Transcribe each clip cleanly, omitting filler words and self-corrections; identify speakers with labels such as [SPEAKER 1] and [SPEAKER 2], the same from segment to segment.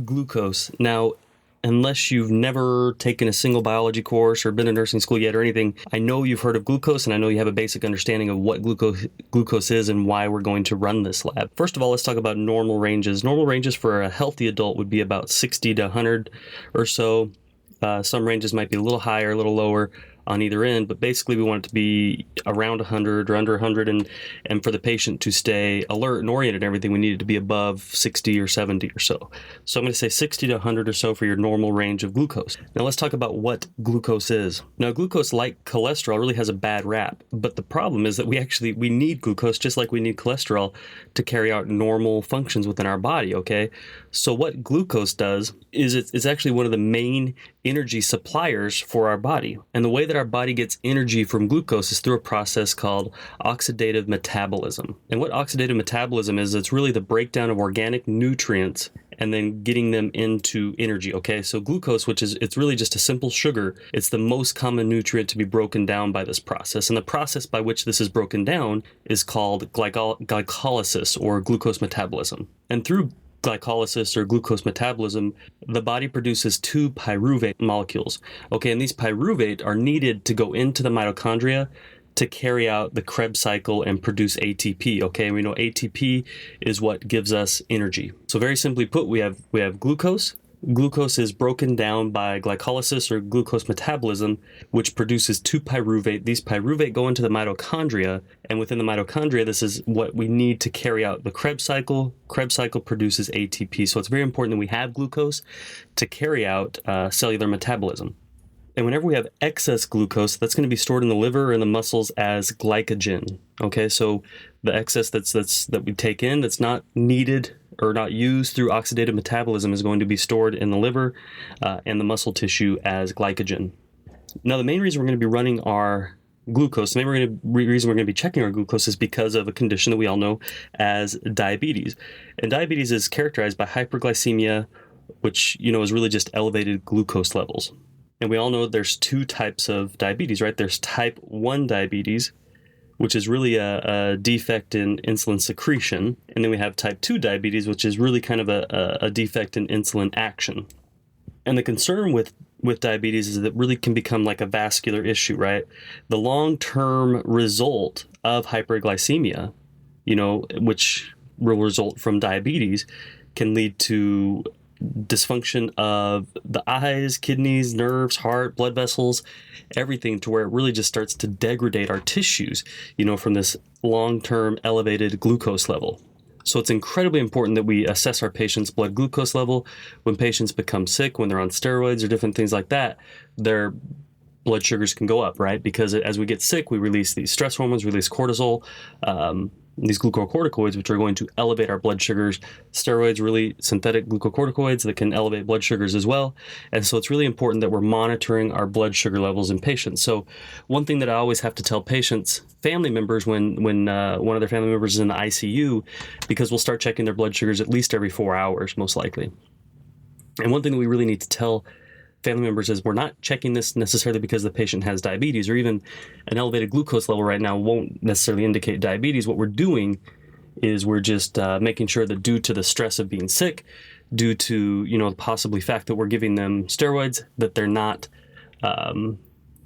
[SPEAKER 1] Glucose. Now, unless you've never taken a single biology course or been to nursing school yet or anything, I know you've heard of glucose, and I know you have a basic understanding of what glucose is and why we're going to run this lab. First of all, let's talk about normal ranges. Normal ranges for a healthy adult would be about 60 to 100 or so. Some ranges might be a little higher, a little lower on either end, but basically we want it to be around 100 or under 100, and for the patient to stay alert and oriented and everything, we need it to be above 60 or 70 or so. So I'm going to say 60 to 100 or so for your normal range of glucose. Now let's talk about what glucose is. Now glucose, like cholesterol, really has a bad rap, but the problem is that we need glucose just like we need cholesterol to carry out normal functions within our body, okay? So what glucose does is it's actually one of the main energy suppliers for our body. And the way that our body gets energy from glucose is through a process called oxidative metabolism. And what oxidative metabolism is, it's really the breakdown of organic nutrients and then getting them into energy, okay? So glucose, it's really just a simple sugar, it's the most common nutrient to be broken down by this process. And the process by which this is broken down is called glycolysis or glucose metabolism. And through glycolysis or glucose metabolism, the body produces two pyruvate molecules. Okay, and these pyruvate are needed to go into the mitochondria to carry out the Krebs cycle and produce ATP. Okay, and we know ATP is what gives us energy. So very simply put, we have glucose. Glucose is broken down by glycolysis or glucose metabolism, which produces two pyruvate. These pyruvate go into the mitochondria, and within the mitochondria, this is what we need to carry out the Krebs cycle. Krebs cycle produces ATP. So it's very important that we have glucose to carry out cellular metabolism. And whenever we have excess glucose, that's going to be stored in the liver or in the muscles as glycogen. Okay, so the excess that we take in that's not needed or not used through oxidative metabolism is going to be stored in the liver and the muscle tissue as glycogen. Now, the main reason we're going to be running our glucose, the main reason we're going to be checking our glucose is because of a condition that we all know as diabetes. And diabetes is characterized by hyperglycemia, which, is really just elevated glucose levels. And we all know there's two types of diabetes, right? There's type 1 diabetes, which is really a defect in insulin secretion. And then we have type 2 diabetes, which is really kind of a defect in insulin action. And the concern with diabetes is that it really can become like a vascular issue, right? The long-term result of hyperglycemia, which will result from diabetes, can lead to dysfunction of the eyes, kidneys, nerves, heart, blood vessels, everything, to where it really just starts to degrade our tissues, from this long-term elevated glucose level. So it's incredibly important that we assess our patients' blood glucose level. When patients become sick, when they're on steroids or different things like that, their blood sugars can go up, right? Because as we get sick, we release these stress hormones, release cortisol, these glucocorticoids, which are going to elevate our blood sugars. Steroids, really synthetic glucocorticoids that can elevate blood sugars as well. And so it's really important that we're monitoring our blood sugar levels in patients. So one thing that I always have to tell patients, family members, when one of their family members is in the ICU, because we'll start checking their blood sugars at least every 4 hours, most likely. And one thing that we really need to tell family members is we're not checking this necessarily because the patient has diabetes, or even an elevated glucose level right now won't necessarily indicate diabetes. What we're doing is we're just making sure that due to the stress of being sick, due to, the possibly fact that we're giving them steroids, that they're not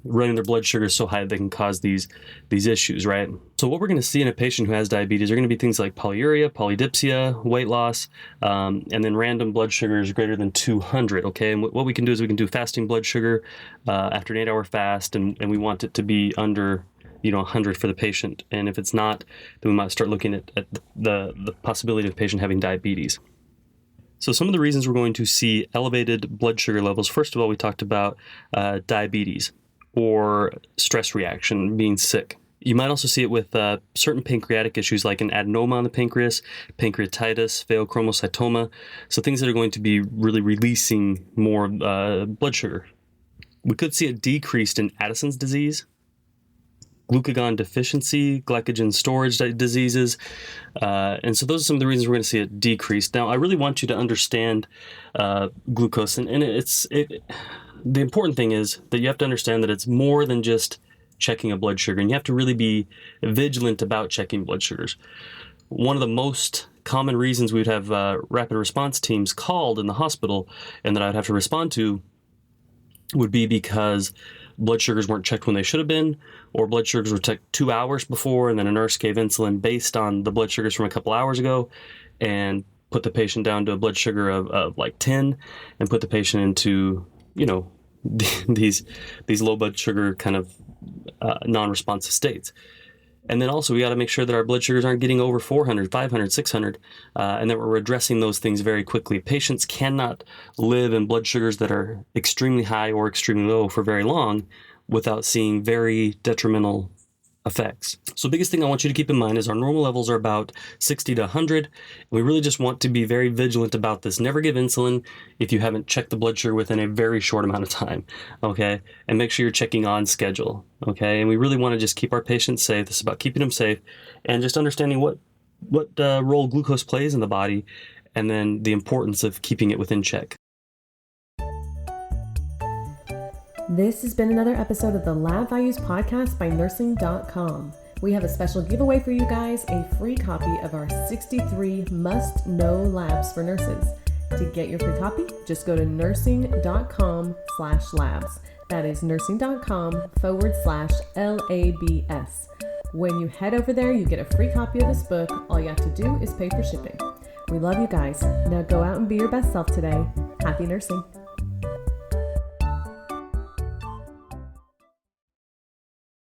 [SPEAKER 1] running their blood sugars so high that they can cause these issues, right? So what we're going to see in a patient who has diabetes are going to be things like polyuria, polydipsia, weight loss, and then random blood sugars greater than 200, okay? And what we can do is we can do fasting blood sugar after an 8-hour fast, and we want it to be under 100 for the patient. And if it's not, then we might start looking at the possibility of the patient having diabetes. So some of the reasons we're going to see elevated blood sugar levels, first of all, we talked about diabetes or stress reaction, being sick. You might also see it with certain pancreatic issues like an adenoma on the pancreas, pancreatitis, pheochromocytoma, so things that are going to be really releasing more blood sugar. We could see it decreased in Addison's disease, glucagon deficiency, glycogen storage diseases, and so those are some of the reasons we're going to see it decreased. Now, I really want you to understand glucose, and the important thing is that you have to understand that it's more than just checking a blood sugar, and you have to really be vigilant about checking blood sugars. One of the most common reasons we would have rapid response teams called in the hospital and that I'd have to respond to would be because blood sugars weren't checked when they should have been, or blood sugars were checked 2 hours before, and then a nurse gave insulin based on the blood sugars from a couple hours ago and put the patient down to a blood sugar of like 10 and put the patient into, these low blood sugar kind of non-responsive states. And then also we got to make sure that our blood sugars aren't getting over 400, 500, 600, and that we're addressing those things very quickly. Patients cannot live in blood sugars that are extremely high or extremely low for very long without seeing very detrimental effects. So biggest thing I want you to keep in mind is our normal levels are about 60 to 100. We really just want to be very vigilant about this. Never give insulin if you haven't checked the blood sugar within a very short amount of time, okay? And make sure you're checking on schedule, okay? And we really want to just keep our patients safe. This is about keeping them safe and just understanding what role glucose plays in the body and then the importance of keeping it within check.
[SPEAKER 2] This has been another episode of the Lab Values Podcast by Nursing.com. We have a special giveaway for you guys, a free copy of our 63 must-know labs for nurses. To get your free copy, just go to nursing.com/labs. That is nursing.com/LABS. When you head over there, you get a free copy of this book. All you have to do is pay for shipping. We love you guys. Now go out and be your best self today. Happy nursing.